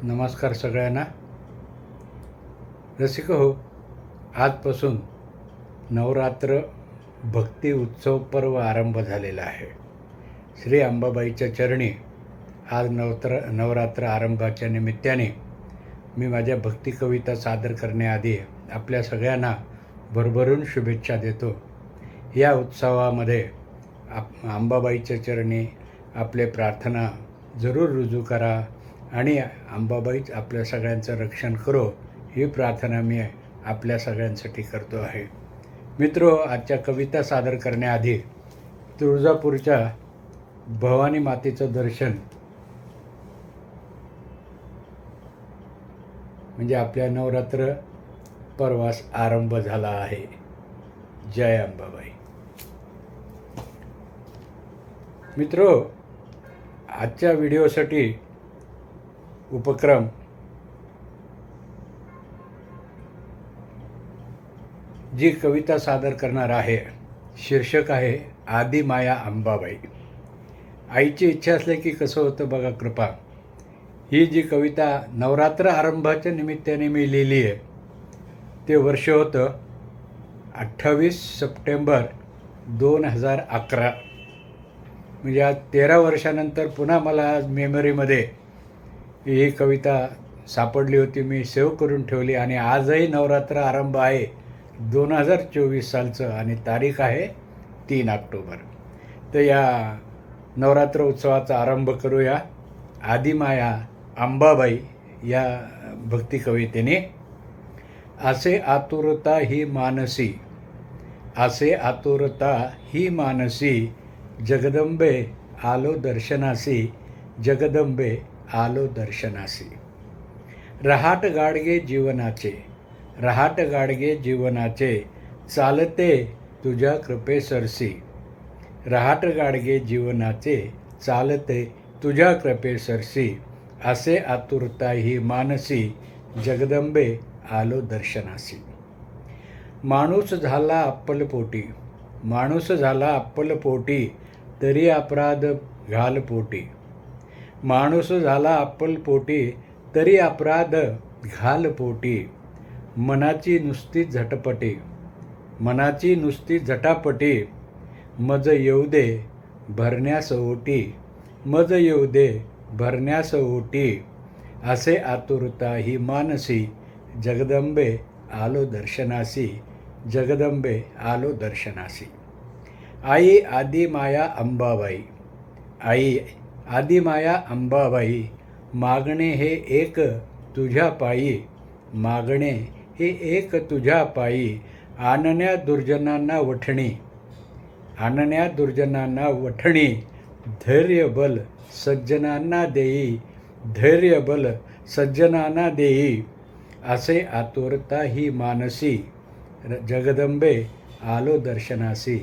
नमस्कार सगळ्यांना. रसिक हो, आजपासून नवरात्र भक्ती उत्सव पर्व आरंभ झालेला आहे. श्री अंबाबाईच्या चरणी आज नवरात्र आरंभाच्या निमित्ताने मी माझ्या भक्ती कविता सादर करण्याआधी आपल्या सगळ्यांना भरभरून शुभेच्छा देतो. या उत्सवामध्ये अंबाबाईच्या चरणी आपले प्रार्थना जरूर रुजू करा आणि अंबाबाईच आपल्या सगळ्यांचं रक्षण करो ही प्रार्थना मी आपल्या सगळ्यांसाठी करतो आहे. मित्रो, आजच्या कविता सादर करण्याआधी तुळजापूरच्या भवानी मातेचं दर्शन म्हणजे आपल्या नवरात्र पर्वास आरंभ झाला आहे. जय अंबाबाई. मित्रो, आजच्या व्हिडिओसाठी उपक्रम जी कविता सादर करणार आहे शीर्षक आहे आदिमाया अंबाबाई. आईची इच्छा असले की कसं होतं बघा कृपा. ही जी कविता नवरात्र आरंभाच्या निमित्ताने मी लिहिली आहे ते वर्ष होतं 28 सप्टेंबर 2011. म्हणजे आज 13 वर्षानंतर पुन्हा मला आज मेमरीमध्ये ही कविता सापडली होती. मी सेव्ह करून ठेवली आणि आजही नवरात्र आरंभ आहे 2024 सालचं आणि तारीख आहे 3 ऑक्टोबर. तर या नवरात्र उत्सवाचा आरंभ करूया आदिमाया अंबाबाई या भक्ती कवितेने. असे आतुरता ही मानसी, असे आतुरता ही मानसी, जगदंबे आलो दर्शनासी, जगदंबे आलो दर्शनासी. रहाट गाडगे जीवनाचे, रहाट गाडगे जीवनाचे, चालते तुझ्या कृपे सरसी. रहाट गाडगे जीवनाचे, चालते तुझ्या कृपे सरसी, असे आतुरता ही मानसी, जगदंबे आलो दर्शनासी. माणूस झाला अप्पलपोटी, माणूस झाला अप्पलपोटी, तरी अपराध घालपोटी. माणूस झाला अप्पलपोटी, तरी अपराध घालपोटी. मनाची नुसती झटपटी, मनाची नुसती झटापटी, मज येऊ दे भरण्यास ओटी, मज येऊ दे भरण्यास ओटी. असे आतुरता ही मानसी, जगदंबे आलो दर्शनासी, जगदंबे आलो दर्शनासी. आई आदिमाया अंबाबाई, आई आदिमाया अंबाबाई, मागणे हे एक तुझ्या पायी, मागणे हे एक तुझ्या पायी. आणण्या दुर्जनांना वठणी, आणण्या दुर्जनांना वठणी, धैर्य बल सज्जनांना देई, धैर्य बल सज्जनांना देई. असे आतुरता ही मानसी, जगदंबे आलो दर्शनासी,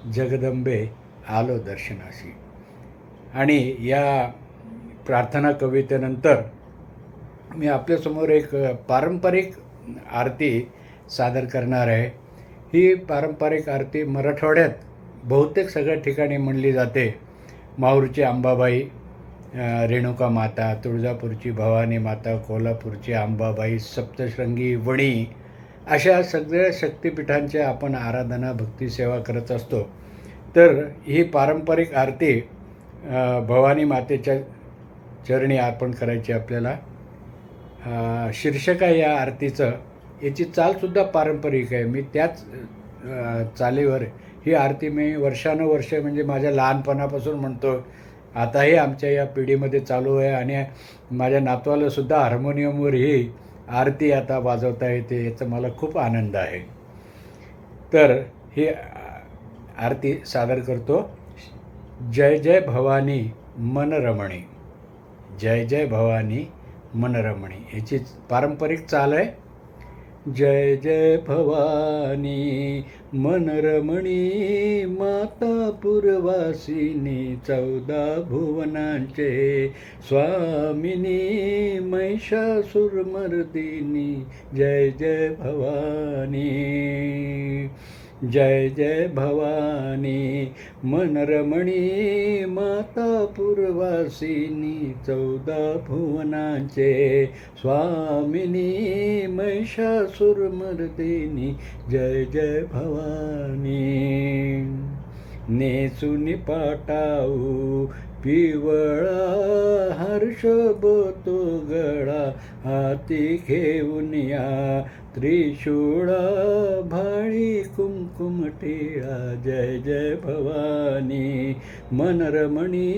जगदंबे आलो दर्शनासी. आणि या प्रार्थना कवितेनंतर मी आपल्यासमोर एक पारंपरिक आरती सादर करणार आहे. ही पारंपरिक आरती मराठवाड्यात बहुतेक सगळ्या ठिकाणी म्हणली जाते. माहूरची अंबाबाई, रेणुका माता, तुळजापूरची भवानी माता, कोल्हापूरची अंबाबाई, सप्तशृंगी, वणी अशा सगळ्या शक्तिपीठांचे आपण आराधना भक्तिसेवा करत असतो. तर ही पारंपरिक आरती भवानी मातेच्या चरणी अर्पण करायची आपल्याला. शीर्षक आहे या आरतीचं. याची चालसुद्धा पारंपरिक आहे. मी त्याच चालीवर ही आरती मी वर्षानुवर्ष म्हणजे माझ्या लहानपणापासून म्हणतो. आताही आमच्या या पिढीमध्ये चालू आहे आणि माझ्या नातवालासुद्धा हार्मोनियमवर ही आरती आता वाजवता येते. याचा मला खूप आनंद आहे. तर ही आरती सादर करतो. जय जय भवानी मनरमणी, जय जय भवानी मनरमणी. याची पारंपरिक चाल आहे. जय जय भवानी मनरमणी, माता पुरवासिनी, 14 भुवनांचे स्वामिनी, महिषासुरमर्दिनी. जय जय भवानी. जय जय भवानी मनरमणी माता पूर्वासिनी 14 भुवनांचे स्वामिनी महिषासुरमर्दिनी जय जय भवानी नेसुनी पाटाऊ पिवळा हर्षबतो गळा हाती घेऊन या त्रिशूळा भाळी कुंकुम टिळा जय जय भवानी मनरमणी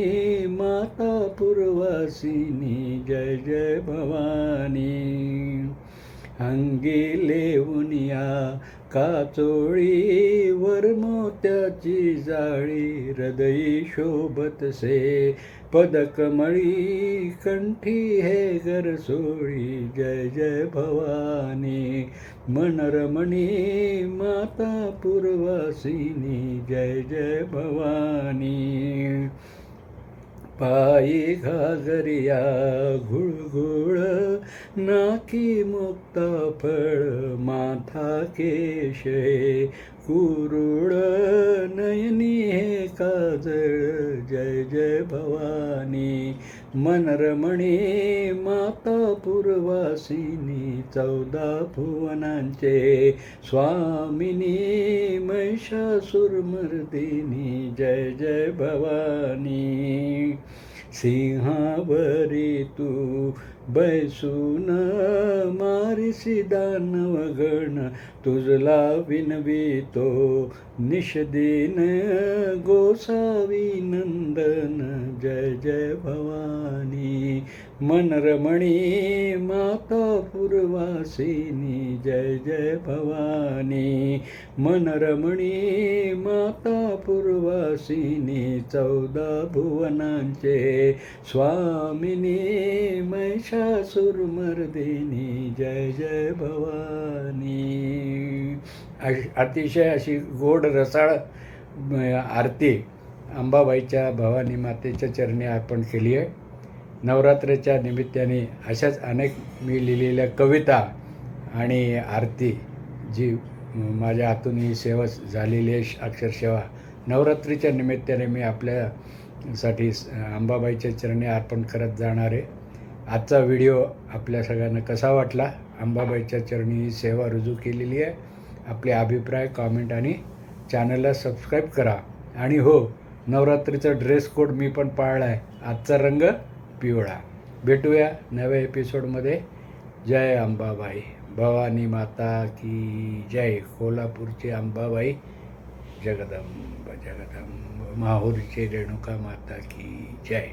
माता पूर्वासिनी जय जय भवानी अंगी लेऊन या काचोळी वर मोत्याची जाळी हृदयी शोभतसे पदकमळी कंठी हे गरसोळी जय जय भवानी मनरमणी माता पूर्वासिनी जय जय भवानी पायी घागरिया घुळघुळ नाकी मुक्ता फळ माथा केशे कुरुळ नयनी हे काजळ जय जय भवानी मनरमणी माता पूर्वासिनी 14 भुवनांचे स्वामिनी महिषासुरमर्दिनी जय जय भवानी सिंहावरी तू बैसून मारिसी दानवगण तुझला विनवितो निषदीन गोसावी नंदन जय जय भवानी मनरमणी माता पूर्वासिनी जय जय भवानी मनरमणी माता पूर्वासिनी 14 भुवनांचे स्वामिनी महिषासुरमर्दिनी जय जय भवानी अतिशय अशी गोड रसाळ आरती अंबाबाईच्या भवानी मातेच्या चरणी आपण केली आहे. नवरात्रीच्या निमित्ताने अशाच अनेक मी लिहिलेल्या कविता आणि आरती जी माझ्या हातून ही सेवा झालेली आहे अक्षरशः नवरात्रीच्या निमित्ताने मी आपल्यासाठी अंबाबाईच्या चरणी अर्पण करत जाणार आहे. आजचा व्हिडिओ आपल्या सगळ्यांना कसा वाटला? अंबाबाईच्या चरणी ही सेवा रुजू केलेली आहे. आपले अभिप्राय कॉमेंट आणि चॅनलला सबस्क्राईब करा. आणि हो, नवरात्रीचा ड्रेस कोड मी पण पाळला आहे. आजचा रंग पिवळा. भेटूया नव्या एपिसोडमध्ये. जय अंबाबाई. भवानी माता की जय. कोल्हापूरची अंबाबाई जगदंब जगदंब. माहूरची रेणुका माता की जय.